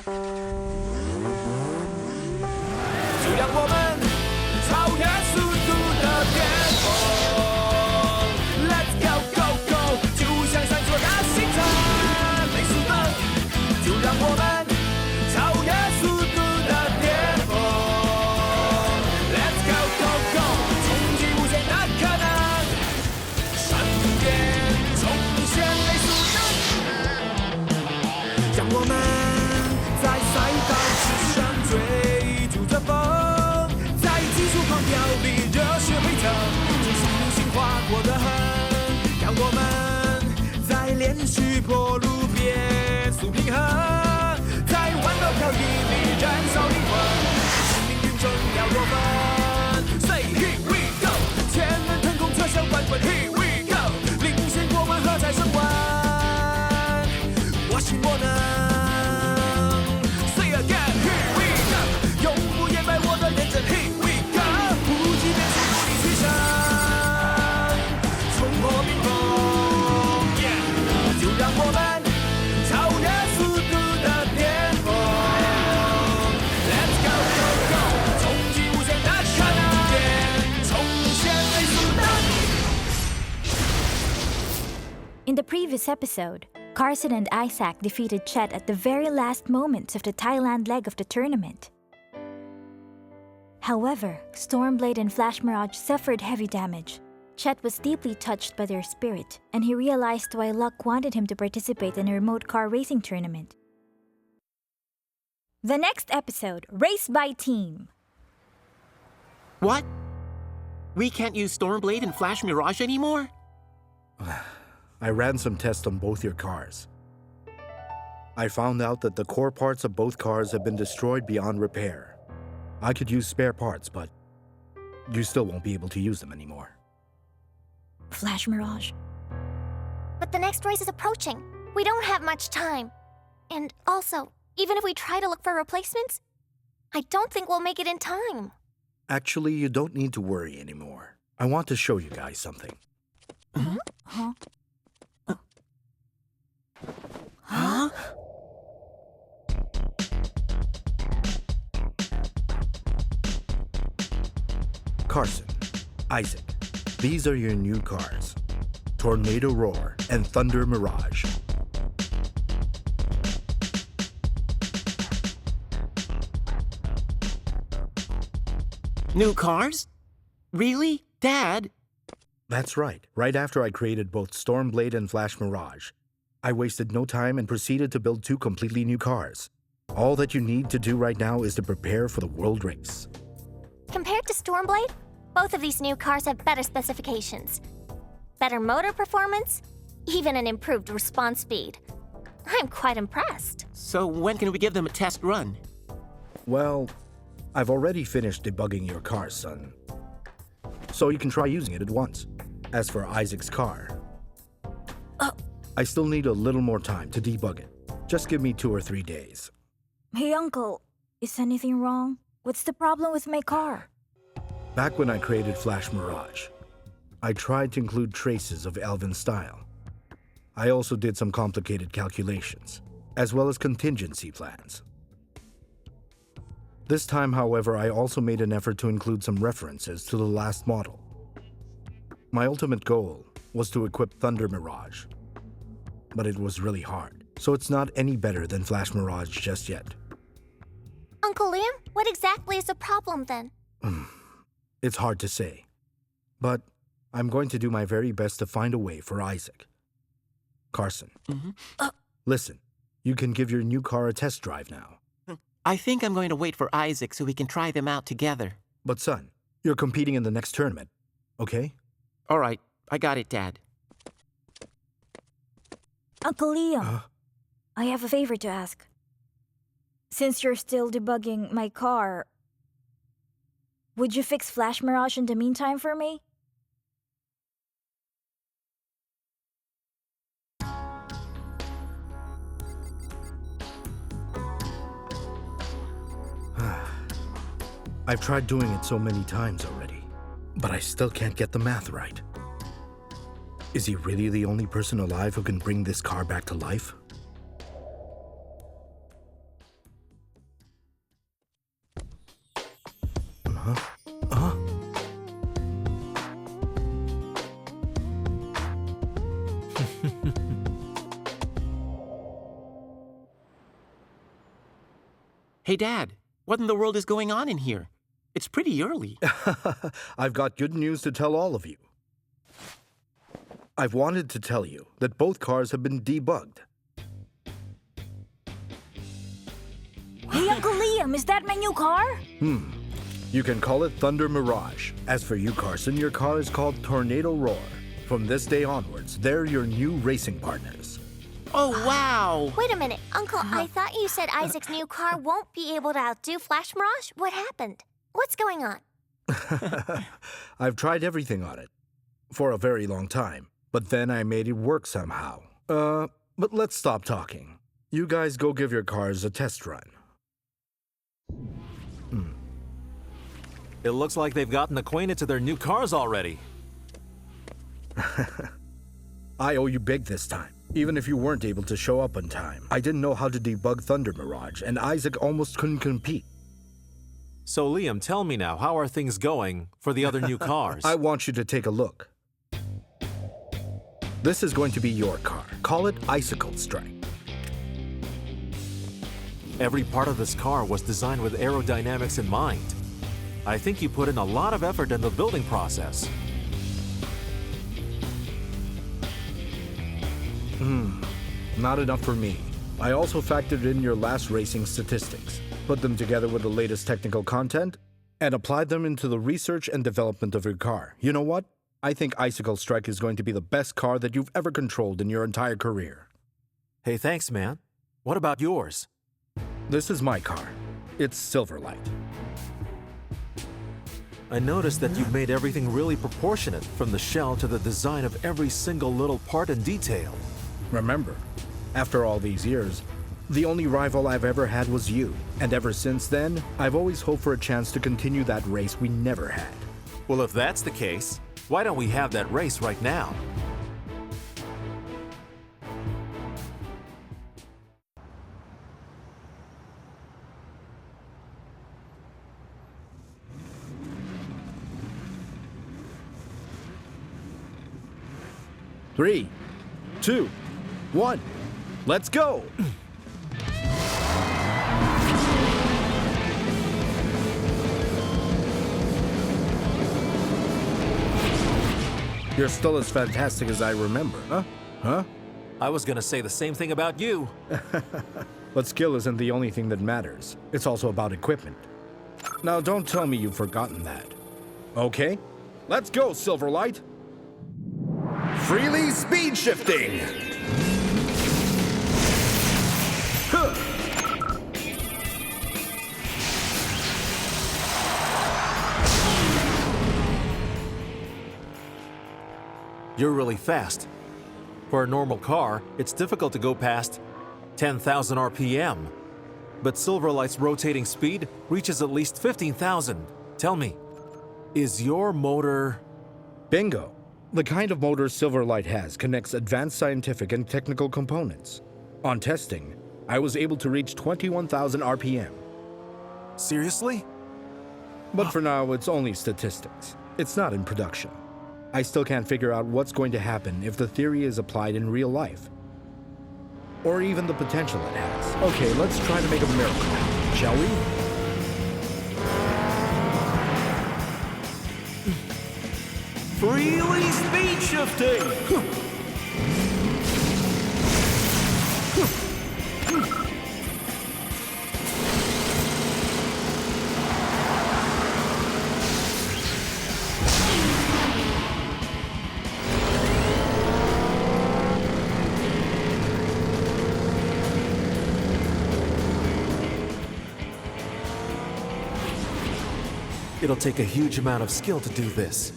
就让我们超越速度的巅峰 ，Let's go go go， 就像闪烁的星辰，没速度，就让我们超越速度的巅峰 ，Let's go go go， 冲击无限的可能，闪电重现没速度，让我们在赛道之上追逐着风。狂飙里热血沸腾，这是流星划过的痕，让我们在连续坡路变速平衡，在弯道漂移里燃烧灵魂，是命运中要夺分。Say here we go， 前人腾空车向翻滚 ，Here we go， 领先过往喝彩声闻，我信我能。Say again，Here we go， 永不言败我的认真 ，Here we go。即便是努力取胜，冲破冰封，就让我们超越速度的巅峰。Let's go go go， 冲击无限的可能，重现没速度。In the previous episode, Carson and Isaac defeated Chet at the very last moments of the Thailand leg of the tournament. However, Stormblade and Flash Mirage suffered heavy damage. Chet was deeply touched by their spirit, and he realized why Luck wanted him to participate in a remote car racing tournament. The next episode, Race by Team. What? We can't use Stormblade and Flash Mirage anymore? I ran some tests on both your cars. I found out that the core parts of both cars have been destroyed beyond repair. I could use spare parts, but you still won't be able to use them anymore. Flash Mirage. But the next race is approaching. We don't have much time. And also, even if we try to look for replacements, I don't think we'll make it in time. Actually, you don't need to worry anymore. I want to show you guys something. Huh? Huh? Carson, Isaac, these are your new cars. Tornado Roar and Thunder Mirage. New cars? Really? Dad? That's right. Right after I created both Stormblade and Flash Mirage, I wasted no time and proceeded to build two completely new cars. All that you need to do right now is to prepare for the world race. Compared to Stormblade, both of these new cars have better specifications. Better motor performance, even an improved response speed. I'm quite impressed. So when can we give them a test run? Well, I've already finished debugging your car, son. So you can try using it at once. As for Isaac's car, I still need a little more time to debug it. Just give me 2 or 3 days. Hey, Uncle. Is anything wrong? What's the problem with my car? Back when I created Flash Mirage, I tried to include traces of Elven style. I also did some complicated calculations, as well as contingency plans. This time, however, I also made an effort to include some references to the last model. My ultimate goal was to equip Thunder Mirage, but it was really hard, so it's not any better than Flash Mirage just yet. Uncle Liam, what exactly is the problem then? It's hard to say, but I'm going to do my very best to find a way for Isaac. Carson, listen, you can give your new car a test drive now. I think I'm going to wait for Isaac so we can try them out together. But son, you're competing in the next tournament, okay? All right, I got it, Dad. Uncle Liam, I have a favor to ask. Since you're still debugging my car, would you fix Flash Mirage in the meantime for me? I've tried doing it so many times already, but I still can't get the math right. Is he really the only person alive who can bring this car back to life? Hey, Dad, what in the world is going on in here? It's pretty early. I've got good news to tell all of you. I've wanted to tell you that both cars have been debugged. Hey, Uncle Liam, is that my new car? You can call it Thunder Mirage. As for you, Carson, your car is called Tornado Roar. From this day onwards, they're your new racing partners. Oh, wow! Wait a minute, Uncle, I thought you said Isaac's new car won't be able to outdo Flash Mirage? What happened? What's going on? I've tried everything on it for a very long time, but then I made it work somehow. But let's stop talking. You guys go give your cars a test run. It looks like they've gotten acquainted to their new cars already. I owe you big this time. Even if you weren't able to show up on time. I didn't know how to debug Thunder Mirage, and Isaac almost couldn't compete. So Liam, tell me now, how are things going for the other new cars? I want you to take a look. This is going to be your car. Call it Icicle Strike. Every part of this car was designed with aerodynamics in mind. I think you put in a lot of effort in the building process. Not enough for me. I also factored in your last racing statistics, put them together with the latest technical content, and applied them into the research and development of your car. You know what? I think Icicle Strike is going to be the best car that you've ever controlled in your entire career. Hey, thanks, man. What about yours? This is my car. It's Silverlight. I noticed that you've made everything really proportionate, from the shell to the design of every single little part and detail. Remember, after all these years, the only rival I've ever had was you. And ever since then, I've always hoped for a chance to continue that race we never had. Well, if that's the case, why don't we have that race right now? Three, 2, 1, let's go! You're still as fantastic as I remember, huh? Huh? I was gonna say the same thing about you. But skill isn't the only thing that matters. It's also about equipment. Now don't tell me you've forgotten that. Okay, let's go, Silverlight! Freely speed shifting! Huh. You're really fast. For a normal car, it's difficult to go past 10,000 RPM. But Silverlight's rotating speed reaches at least 15,000. Tell me, is your motor... Bingo! The kind of motor Silverlight has connects advanced scientific and technical components. On testing, I was able to reach 21,000 RPM. Seriously? But for now, it's only statistics. It's not in production. I still can't figure out what's going to happen if the theory is applied in real life. Or even the potential it has. Okay, let's try to make a miracle happen, shall we? Freely speed shifting! It'll take a huge amount of skill to do this.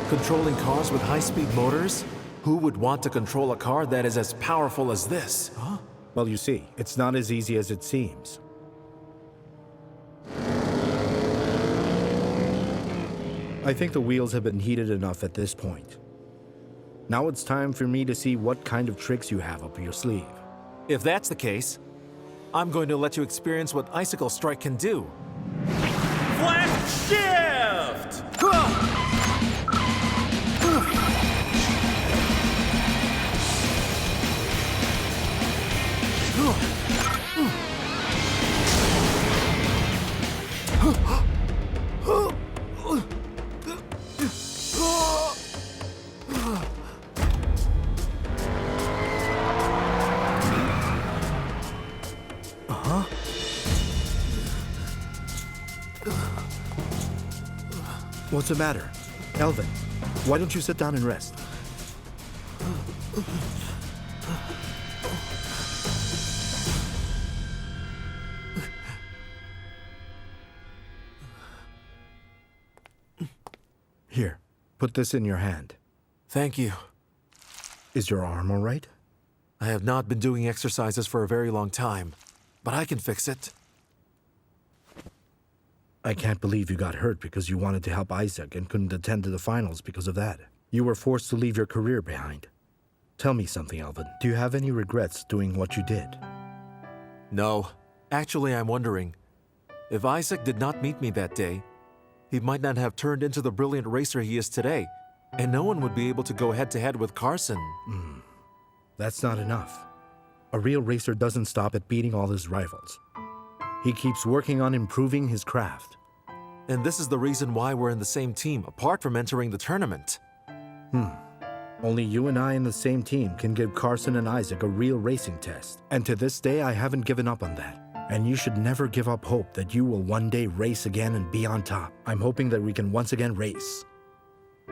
Controlling cars with high-speed motors? Who would want to control a car that is as powerful as this? Huh? Well, you see, it's not as easy as it seems. I think the wheels have been heated enough at this point. Now it's time for me to see what kind of tricks you have up your sleeve. If that's the case, I'm going to let you experience what Icicle Strike can do. Flash Shift! What's the matter? Elvin, why don't you sit down and rest? Here, put this in your hand. Thank you. Is your arm all right? I have not been doing exercises for a very long time, but I can fix it. I can't believe you got hurt because you wanted to help Isaac and couldn't attend to the finals because of that. You were forced to leave your career behind. Tell me something, Elvin. Do you have any regrets doing what you did? No. Actually, I'm wondering, if Isaac did not meet me that day, he might not have turned into the brilliant racer he is today, and no one would be able to go head-to-head with Carson. That's not enough. A real racer doesn't stop at beating all his rivals. He keeps working on improving his craft. And this is the reason why we're in the same team, apart from entering the tournament. Only you and I in the same team can give Carson and Isaac a real racing test. And to this day, I haven't given up on that. And you should never give up hope that you will one day race again and be on top. I'm hoping that we can once again race.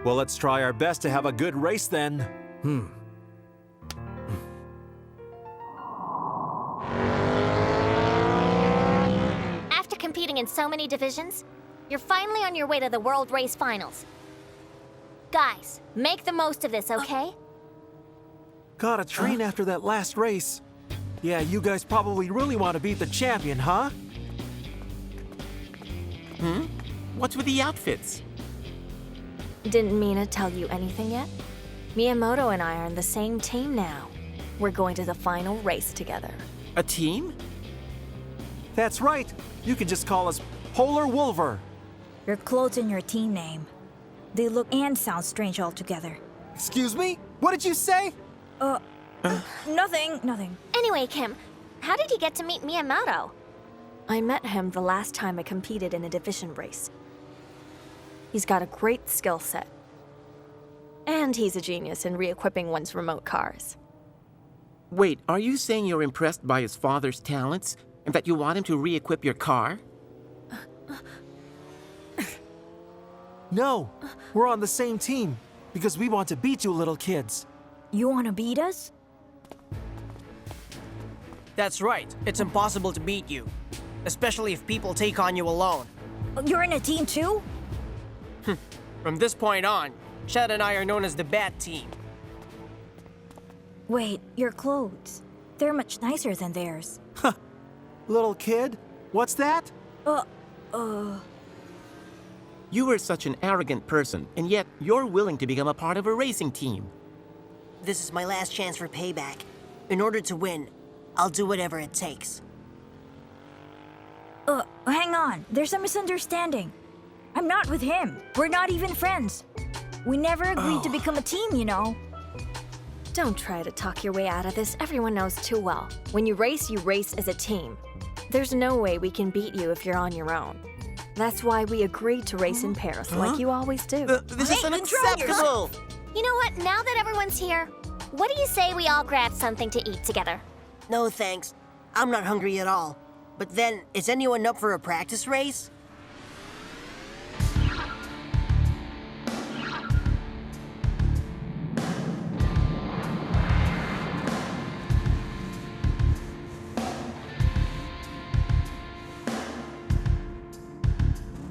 Well, let's try our best to have a good race then. After competing in so many divisions, you're finally on your way to the World Race Finals. Guys, make the most of this, okay? Got a train after that last race. Yeah, you guys probably really want to beat the champion, huh? What's with the outfits? Didn't Mina tell you anything yet? Miyamoto and I are in the same team now. We're going to the final race together. A team? That's right. You can just call us Polar Wolver. Your clothes and your team name. They look and sound strange altogether. Excuse me? What did you say? Nothing. Anyway, Kim, how did you get to meet Miyamoto? I met him the last time I competed in a division race. He's got a great skill set. And he's a genius in re-equipping one's remote cars. Wait, are you saying you're impressed by his father's talents and that you want him to re-equip your car? No, we're on the same team because we want to beat you little kids. You want to beat us? That's right. It's impossible to beat you. Especially if people take on you alone. You're in a team too? From this point on, Chad and I are known as the Bat Team. Wait, your clothes. They're much nicer than theirs. Little kid? What's that? You were such an arrogant person, and yet you're willing to become a part of a racing team. This is my last chance for payback. In order to win, I'll do whatever it takes. Hang on. There's a misunderstanding. I'm not with him. We're not even friends. We never agreed to become a team, you know. Don't try to talk your way out of this. Everyone knows too well. When you race as a team. There's no way we can beat you if you're on your own. That's why we agreed to race in Paris, like you always do. This is unacceptable! You know what? Now that everyone's here, what do you say we all grab something to eat together? No thanks. I'm not hungry at all. But then, is anyone up for a practice race?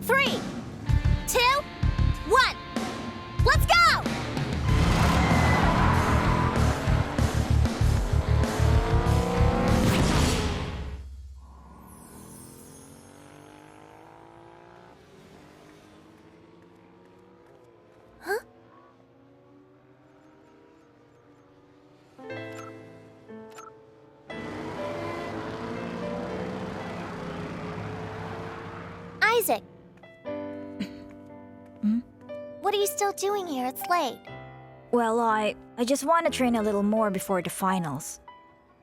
Three, two, one. Let's go! Isaac, What are you still doing here? It's late. Well, I just want to train a little more before the finals.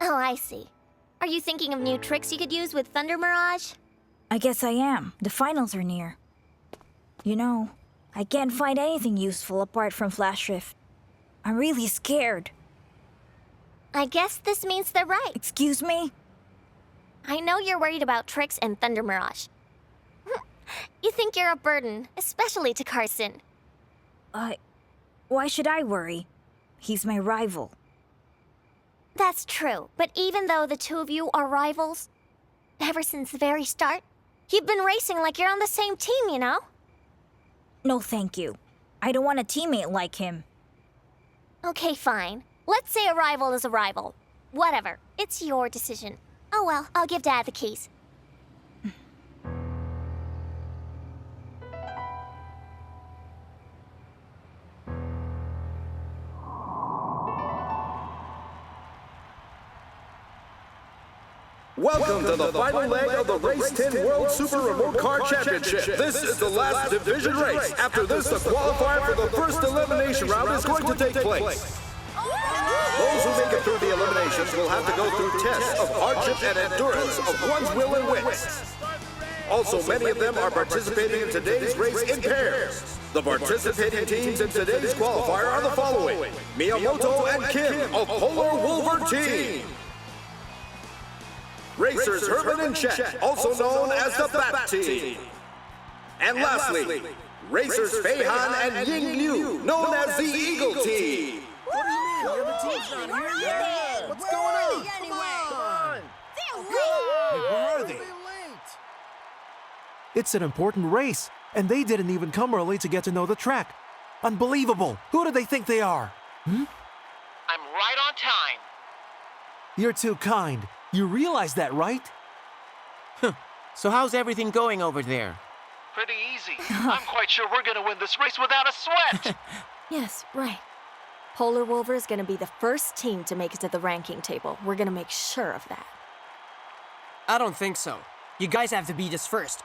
Oh, I see. Are you thinking of new tricks you could use with Thunder Mirage? I guess I am. The finals are near. You know, I can't find anything useful apart from Flash Shift. I'm really scared. I guess this means they're right. Excuse me? I know you're worried about tricks and Thunder Mirage. You think you're a burden, especially to Carson. Why should I worry? He's my rival. That's true, but even though the two of you are rivals, ever since the very start, you've been racing like you're on the same team, you know? No, thank you. I don't want a teammate like him. Okay, fine. Let's say a rival is a rival. Whatever. It's your decision. Oh well, I'll give Dad the keys. Welcome to the final leg of the Race 10 World Super Remote Car Championship. This is the last division race. After this, the qualifier for the first elimination round is going to take place. Those who make it through the eliminations will have to go through tests of hardship and endurance of one's will and wits. Also, many of them are participating in today's race in pairs. The participating teams in today's qualifier are the following: Miyamoto and Kim of Polar Wolver Team. Racers Herman and Chet, also known as the Bat Team. And lastly, Racers Feihan and Ying Liu, known as the Eagle Team. What do you mean? The other team's not here yet. What's going on? Come on! Where are they? It's an important race, and they didn't even come early to get to know the track. Unbelievable! Who do they think they are? I'm right on time. You're too kind. You realize that, right? So how's everything going over there? Pretty easy. I'm quite sure we're gonna win this race without a sweat. Yes, right. Polar Wolver is gonna be the first team to make it to the ranking table. We're gonna make sure of that. I don't think so. You guys have to beat us first.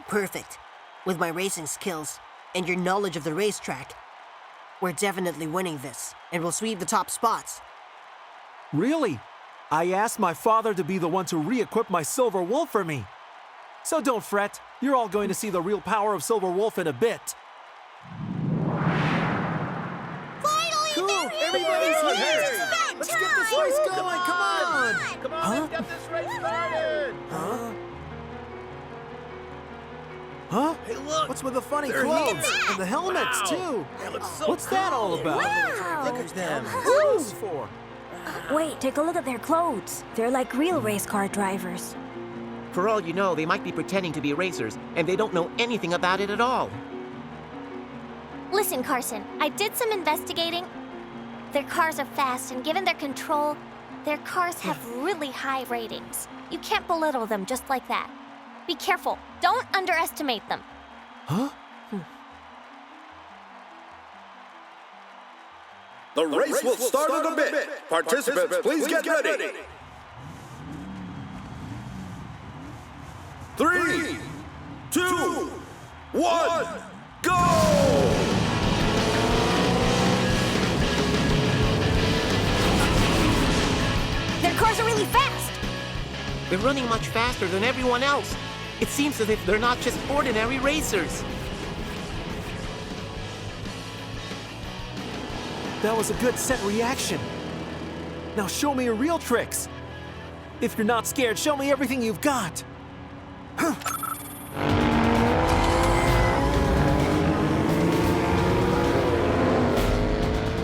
Perfect. With my racing skills and your knowledge of the racetrack, we're definitely winning this, and we'll sweep the top spots. Really? I asked my father to be the one to re-equip my Silver Wolf for me. So don't fret, you're all going to see the real power of Silver Wolf in a bit. Finally, Cool! Everybody's here! Let's get this race going! Come on! Come on, let's get this race started! Huh? Hey, look! What's with the funny They're clothes? here. And the helmets, too? That looks so What's that all cool. about? Look at them! What's this for? Wait, take a look at their clothes. They're like real race car drivers. For all you know, they might be pretending to be racers, and they don't know anything about it at all. Listen, Carson, I did some investigating. Their cars are fast, and given their control, their cars have really high ratings. You can't belittle them just like that. Be careful. Don't underestimate them. Huh? The race will start in a bit. Participants, please get ready. 3, 2, 1, go! Their cars are really fast! They're running much faster than everyone else. It seems as if they're not just ordinary racers. That was a good set reaction. Now show me your real tricks. If you're not scared, show me everything you've got.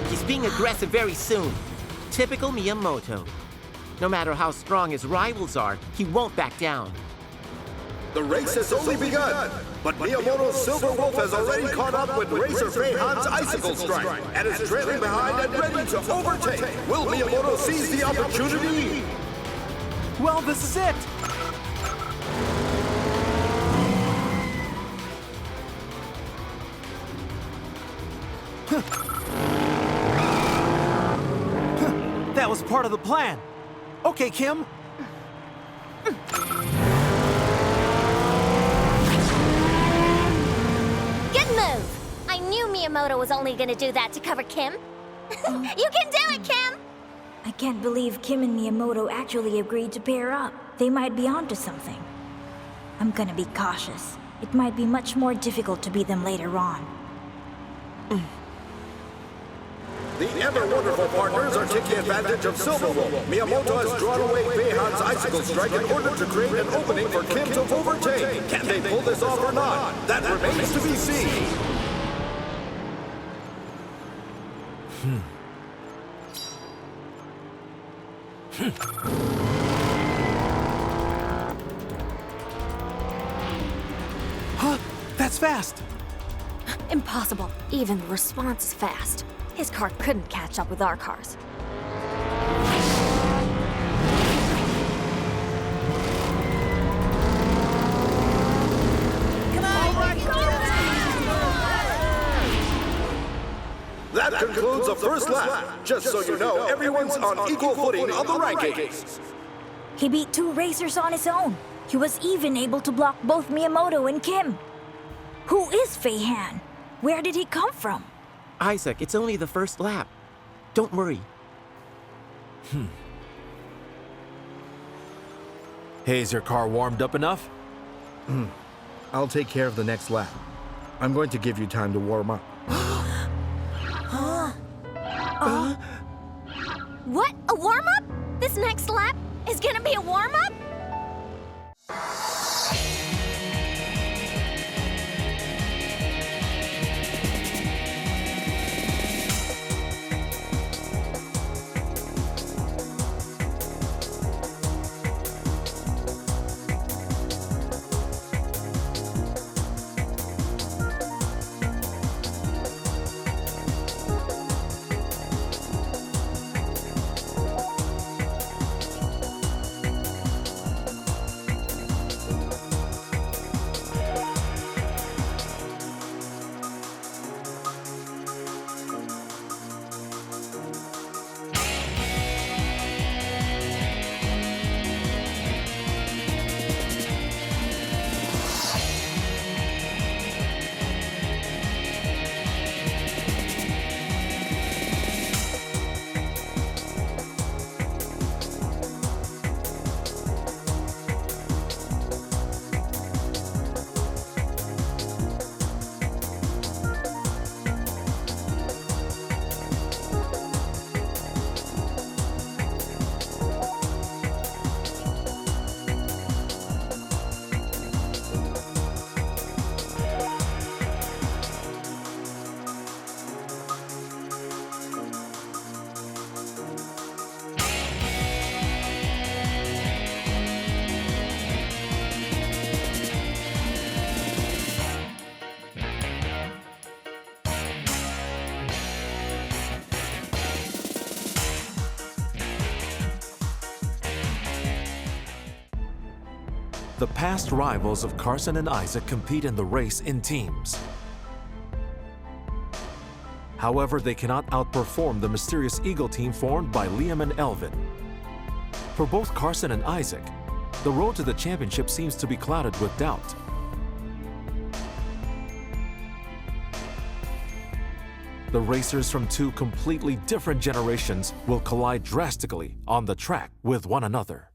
He's being aggressive very soon. Typical Miyamoto. No matter how strong his rivals are, he won't back down. The race has only begun, but Miyamoto's Silver Wolf has already caught up with Racer Feihan's Icicle Strike and is trailing behind and ready to overtake. Will Miyamoto seize the opportunity? Well, this is it. That was part of the plan. Okay, Kim. Good move! I knew Miyamoto was only gonna do that to cover Kim. You can do it, Kim! I can't believe Kim and Miyamoto actually agreed to pair up. They might be onto something. I'm gonna be cautious. It might be much more difficult to beat them later on. The ever-wonderful partners are taking advantage of Silverwolf. Miyamoto has drawn away Beihan's icicle strike in order to create an opening for Kim to overtake. Can they pull this off or not? That remains to be seen. Huh? That's fast! Impossible. Even the response is fast. His car couldn't catch up with our cars. That concludes the first lap. Just so you know, everyone's on equal footing on the rankings. He beat 2 racers on his own. He was even able to block both Miyamoto and Kim. Who is Beihan? Where did he come from? Isaac, it's only the first lap. Don't worry. Hey, is your car warmed up enough? I'll take care of the next lap. I'm going to give you time to warm up. What? A warm-up? This next lap is gonna be a warm-up? The past rivals of Carson and Isaac compete in the race in teams. However, they cannot outperform the mysterious Eagle team formed by Liam and Elvin. For both Carson and Isaac, the road to the championship seems to be clouded with doubt. The racers from 2 completely different generations will collide drastically on the track with one another.